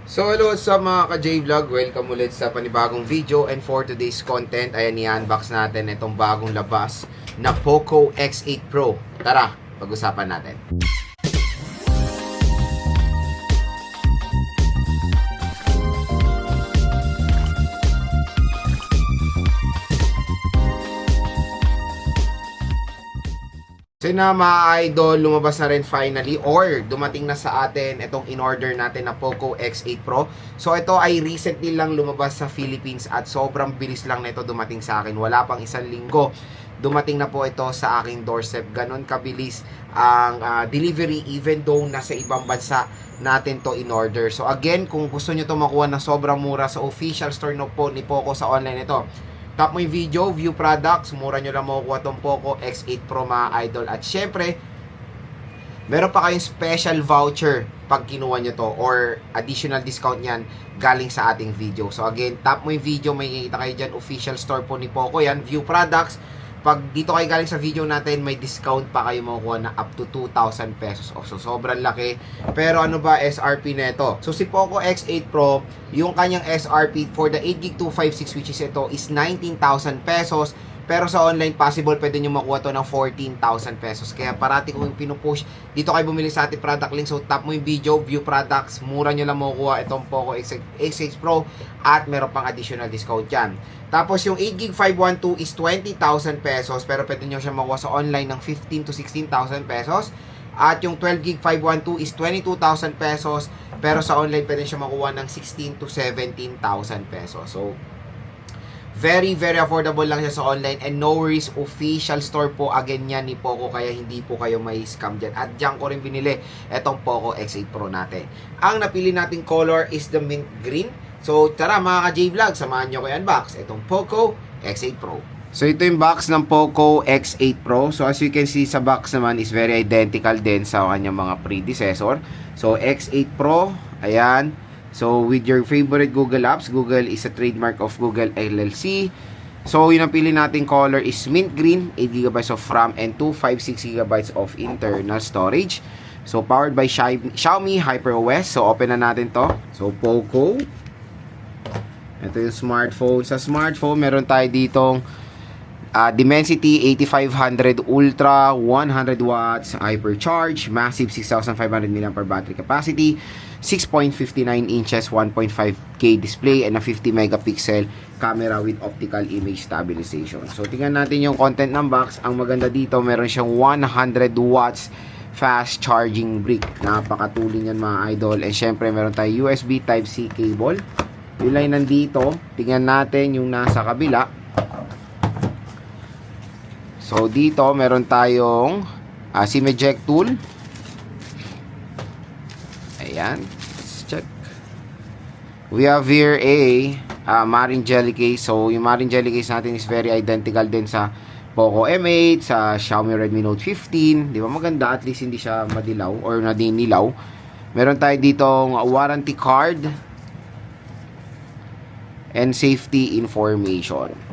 So hello sa mga ka-J-Vlog, welcome ulit sa panibagong video, and for today's content ayan, i-unbox natin itong bagong labas na Poco X8 Pro. Tara, pag-usapan natin. So na mga idol, lumabas na rin finally or dumating na sa atin itong in-order natin na Poco X8 Pro. So ito ay recently lang lumabas sa Philippines at sobrang bilis lang nito dumating sa akin. Wala pang isang linggo, dumating na po ito sa aking doorstep. Ganon kabilis ang delivery even though nasa ibang bansa natin to in-order. So again, kung gusto nyo to makuha na sobrang mura sa official store no po ni Poco sa online ito, tap mo yung video, view products, mura nyo lang makukuha itong Poco X8 Pro mga idol. At syempre, meron pa kayong special voucher pag kinuha nyo to or additional discount yan galing sa ating video. So again, tap mo yung video, may kikita kayo dyan, official store po ni Poco yan, view products. Pag dito kayo galing sa video natin, may discount pa kayo makukuha na up to 2,000 pesos off. So, sobrang laki. Pero ano ba SRP neto? So, si Poco X8 Pro, yung kanyang SRP for the 8GB 256 which is ito is 19,000 pesos. Pero sa online possible, pwede nyo makuha to ng 14,000 pesos. Kaya parati kong pinupush, dito kayo bumili sa ating product link. So, tap mo yung video, view products, mura nyo lang makukuha itong Poco X8 Pro at meron pang additional discount yan. Tapos yung 8GB 512 is 20,000 pesos pero pwede nyo siya makuha sa online ng 15,000 to 16,000 pesos. At yung 12GB 512 is 22,000 pesos pero sa online pwede siya makuha ng 16,000 to 17,000 pesos. So, very affordable lang siya sa online and no worries, official store po again yan ni Poco kaya hindi po kayo may scam dyan. At dyan ko rin binili itong Poco X8 Pro natin. Ang napili nating color is the mint green. So tara mga ka-J-Vlog, samahan nyo ko i-unbox itong Poco X8 Pro. So ito yung box ng Poco X8 Pro. So as you can see sa box naman is very identical din sa kanyang mga predecessor. So X8 Pro, ayan. So, with your favorite Google apps, Google is a trademark of Google LLC. So, yung napili nating color is mint green, 8GB of RAM and 256GB of internal storage. So, powered by Xiaomi HyperOS. So, open na natin to. So, Poco. Ito yung smartphone. Sa smartphone, meron tayo ditong Dimensity 8500 Ultra, 100 watts, hypercharge, massive 6500 mAh battery capacity, 6.59 inches, 1.5K display, and a 50 megapixel camera with optical image stabilization. So, tingnan natin yung content ng box. Ang maganda dito, meron siyang 100 watts fast charging brick. Napakatulin yan mga idol. And syempre, meron tayo USB Type-C cable. Yung line nandito, tingnan natin yung nasa kabila. So, dito, meron tayong SIM eject tool. Ayan. Let's check. We have here a marine jelly case. So, yung marine jelly case natin is very identical din sa Poco M8, sa Xiaomi Redmi Note 15. Di ba maganda? At least hindi siya madilaw or nadinilaw. Meron tayo ditong warranty card and safety information.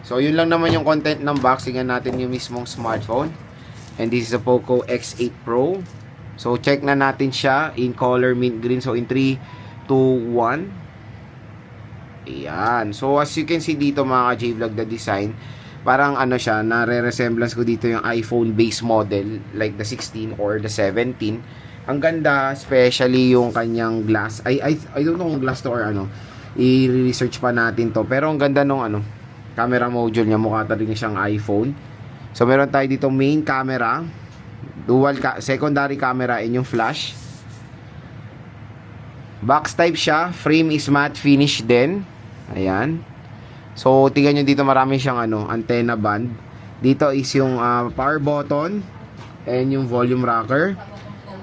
So, yun lang naman yung content ng box. Tingnan natin yung mismong smartphone. And this is a Poco X8 Pro. So, check na natin siya in color mint green. So, in 3, 2, 1. Ayan. So, as you can see dito mga ka-J-Vlog, the design, parang ano siya, nare-resemblance ko dito yung iPhone base model, like the 16 or the 17. Ang ganda, especially yung kanyang glass. I don't know kung glass to or ano. I-research pa natin to. Pero ang ganda nung ano, camera module niya, mukha talaga siyang iPhone. So, meron tayo dito main camera, secondary camera, and yung flash. Box type siya, frame is matte finish din. Ayan. So, tingnan nyo dito, marami siyang antenna band. Dito is yung power button and yung volume rocker.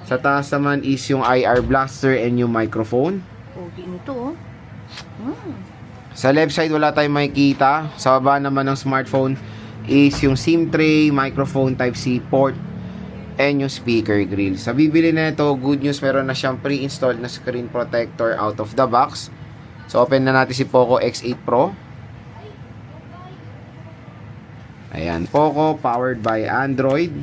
Sa taas naman is yung IR blaster and yung microphone. Okay nito. Sa left side wala tayong makikita. Sa baba naman ng smartphone is yung SIM tray, microphone Type-C port, and yung speaker grill. Sa bibili na ito, good news, meron na siyang pre-installed na screen protector out of the box. So, open na natin si Poco X8 Pro. Ayan, Poco, powered by Android.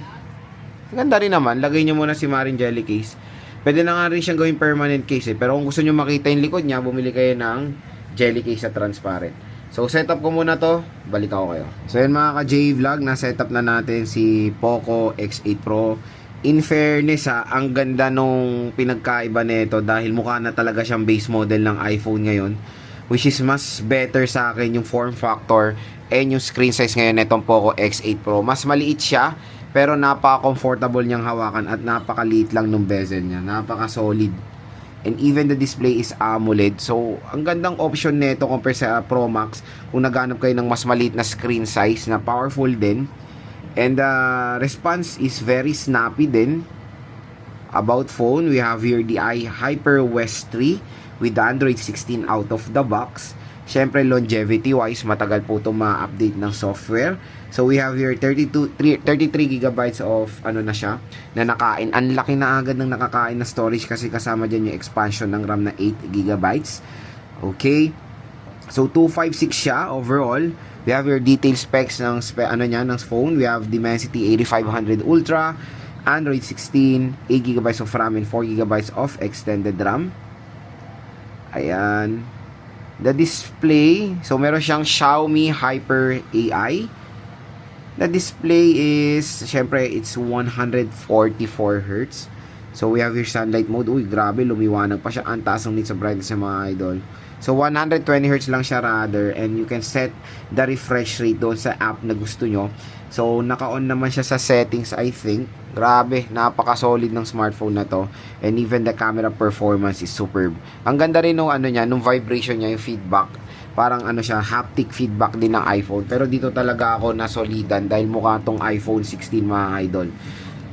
Ganda rin naman. Lagay nyo muna si Marine Jelly Case. Pwede na nga rin siyang gawing permanent case Pero kung gusto nyo makita yung likod niya, bumili kayo ng jelly case na transparent. So, setup ko muna to. Balik ako kayo. So, yun mga ka-J-Vlog, na-setup na natin si Poco X8 Pro. In fairness ang ganda nung pinagkaiba nito dahil mukha na talaga siyang base model ng iPhone ngayon. Which is mas better sa akin yung form factor and yung screen size ngayon nitong Poco X8 Pro. Mas maliit siya, pero napaka-comfortable niyang hawakan at napakaliit lang nung bezel niya. Napaka-solid. And even the display is AMOLED. So, ang gandang option nito compare sa Pro Max kung naghanap kayo ng mas maliit na screen size na powerful din. And the response is very snappy din. About phone, we have here the HyperWest 3 with the Android 16 out of the box. Syempre, longevity wise, matagal po ito ma-update ng software. So, we have here 33 gigabytes of na siya, na nakain. Ang laki na agad ng nakakain na storage kasi kasama dyan yung expansion ng RAM na 8 gigabytes. Okay. So, 256 siya overall. We have your detail specs ng ng phone. We have Dimensity 8500 Ultra, Android 16, 8 gigabytes of RAM and 4 gigabytes of extended RAM. Ayan. The display, so meron siyang Xiaomi Hyper AI. The display is, syempre, it's 144 Hz. So, we have your sunlight mode. Uy, grabe, lumiwanag pa siya. Ang taas ng nits of brightness ng mga idol. So, 120 Hz lang siya rather. And you can set the refresh rate doon sa app na gusto nyo. So, naka-on naman siya sa settings, I think. Grabe, napaka-solid ng smartphone na to. And even the camera performance is superb. Ang ganda rin nung nung vibration niya, yung feedback. Parang siya, haptic feedback din ng iPhone. Pero dito talaga ako nasolidan dahil mukha tong iPhone 16 mga idol.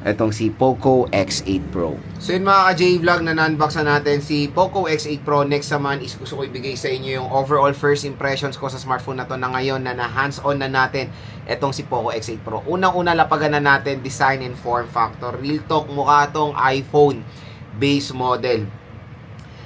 Itong si Poco X8 Pro. So yun mga ka-J-Vlog, na na-unbox na natin si Poco X8 Pro. Next naman is gusto ko ibigay sa inyo yung overall first impressions ko sa smartphone na to na ngayon na hands-on na natin itong si Poco X8 Pro. Unang-una lapagan na natin design and form factor. Real talk, mukha tong iPhone base model.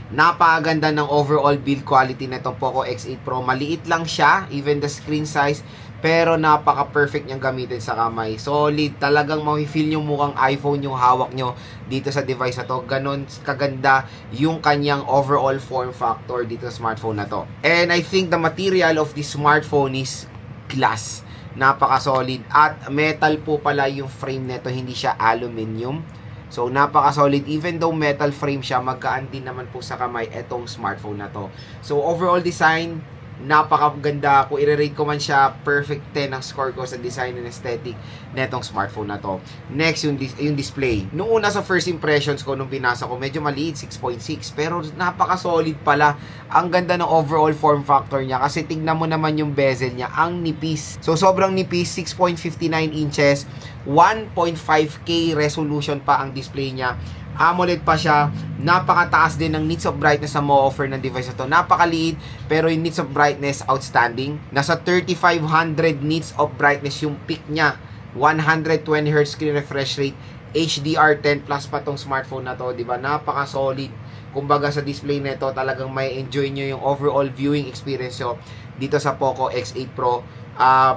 Napakaganda ng overall build quality nitong Poco X8 Pro. Maliit lang siya, even the screen size, pero napaka-perfect niyang gamitin sa kamay. Solid, talagang ma-feel nyo mukhang iPhone yung hawak nyo dito sa device na to. Ganon kaganda yung kanyang overall form factor dito sa smartphone na to. And I think the material of this smartphone is glass. Napaka-solid. At metal po pala yung frame nito, hindi siya aluminum. So, napaka-solid. Even though metal frame siya, magkaan din naman po sa kamay etong smartphone na to. So, overall design, napakaganda. Kung i-rate ko man siya, perfect 10 ang score ko sa design and aesthetic netong smartphone na to. Next, yung display. Noong una sa first impressions ko, nung binasa ko, medyo maliit, 6.6. Pero napaka-solid pala. Ang ganda ng overall form factor niya. Kasi tignan mo naman yung bezel niya. Ang nipis. So, sobrang nipis. 6.59 inches. 1.5K resolution pa ang display niya. AMOLED pa siya. Napakataas din ng nits of brightness na mo-offer ng device na to. Napakaliit, pero yung nits of brightness outstanding. Nasa 3500 nits of brightness yung peak niya. 120 Hz screen refresh rate. HDR10 plus pa tong smartphone na to, 'di ba? Napaka-solid. Kumbaga sa display nito, talagang may enjoy nyo yung overall viewing experience nyo dito sa Poco X8 Pro.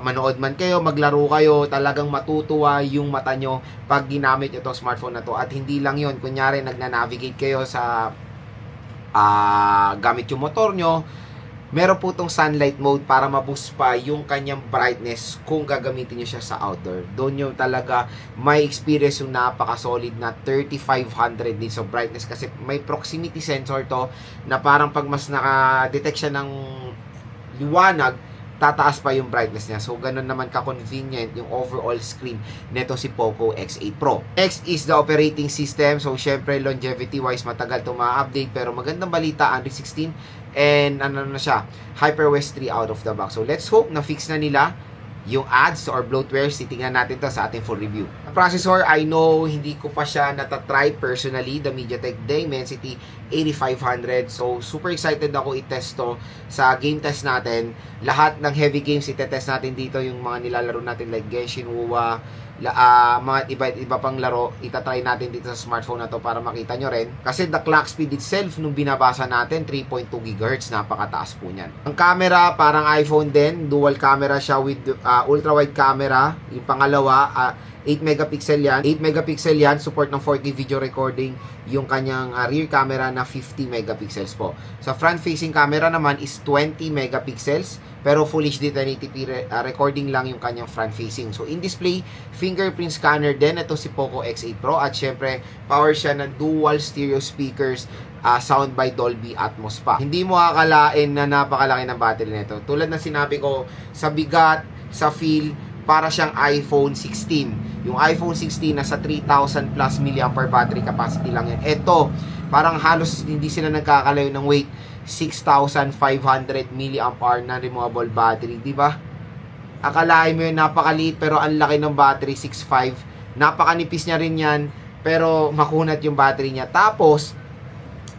Manood man kayo, maglaro kayo, talagang matutuwa yung mata nyo pag ginamit itong smartphone na to. At hindi lang yun, kunyari nagna-navigate kayo sa gamit yung motor nyo, meron po itong sunlight mode para ma-boost pa yung kanyang brightness kung gagamitin nyo siya sa outdoor. Doon nyo talaga may experience yung napaka-solid na 3500 nits of brightness kasi may proximity sensor to na parang pag mas naka-detect siya ng liwanag, tataas pa yung brightness niya. So, ganun naman ka-convenient yung overall screen neto si Poco X8 Pro. Next is the operating system. So, syempre, longevity-wise, matagal ito ma-update. Pero magandang balita, Android 16. And, na siya, HyperWest 3 out of the box. So, let's hope na fix na nila yung ads or bloatware. Titingnan natin to sa ating full review. The processor, I know, hindi ko pa siya natatry personally. The MediaTek Dimensity 8500. So, super excited ako i-test to sa game test natin. Lahat ng heavy games itetest natin dito. Yung mga nilalaro natin like Genshin, WoW, mga iba pang laro, itatry natin dito sa smartphone na to para makita nyo rin. Kasi the clock speed itself, nung binabasa natin, 3.2 GHz, napakataas po niyan. Ang camera, parang iPhone din, dual camera siya with ultra wide camera. Yung pangalawa, 8 megapixel yan. 8 megapixel yan, support ng 4K video recording. Yung kanyang rear camera na 50 megapixels po. Sa front-facing camera naman is 20 megapixels, pero Full HD 1080p recording lang yung kanyang front-facing. So, in-display, fingerprint scanner din. Ito si Poco X8 Pro. At syempre, power siya ng dual stereo speakers, sound by Dolby Atmos pa. Hindi mo akalain na napakalaki ng battery nito. Tulad na sinabi ko, sa bigat, sa feel, para siyang iPhone 16. Yung iPhone 16 nasa 3,000 plus mAh battery capacity lang yan. Ito, parang halos hindi sila nagkakalayo ng weight. 6,500 mAh na removable battery, di ba? Akalain mo yun, napakaliit pero ang laki ng battery, 6.5. Napakanipis niya rin yan, pero makunat yung battery niya. Tapos,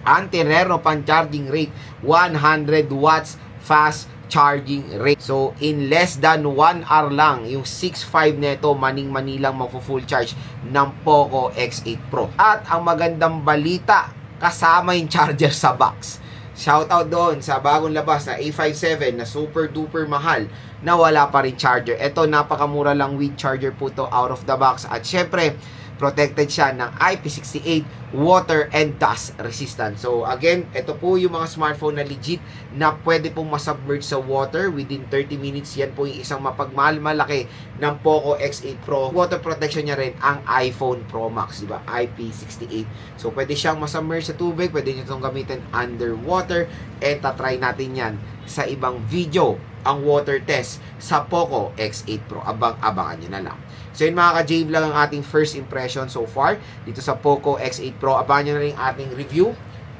anti-rero pang charging rate, 100 watts fast charging rate. So, in less than 1 hour lang, yung 6.5 neto, maning-mani lang magpo-full charge ng Poco X8 Pro. At ang magandang balita, kasama yung charger sa box. Shoutout doon sa bagong labas na A57 na super duper mahal na wala pa rin charger. Ito, napakamura lang with charger po to out of the box. At syempre, protected siya ng IP68 water and dust resistant. So again, ito po yung mga smartphone na legit na pwede pong masubmerge sa water within 30 minutes. Yan po yung isang mapagmahal malaki ng Poco X8 Pro. Water protection niya rin ang iPhone Pro Max, diba? IP68. So pwede siyang masubmerge sa tubig, pwede niyo itong gamitin underwater, and tatry natin yan sa ibang video, ang water test sa Poco X8 Pro. Abangan nyo na lang. So yun mga ka-Jave lang ang ating first impression so far dito sa Poco X8 Pro. Abangan nyo na rin ating review,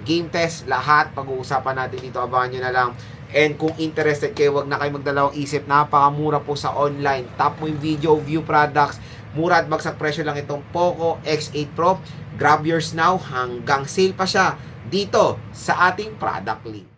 game test, lahat pag-uusapan natin dito. Abangan nyo na lang. And kung interested kayo, wag na kayo magdalawang isip. Napakamura po sa online. Tap mo yung video, view products. Mura at bagsak presyo lang itong Poco X8 Pro. Grab yours now, hanggang sale pa siya dito sa ating product link.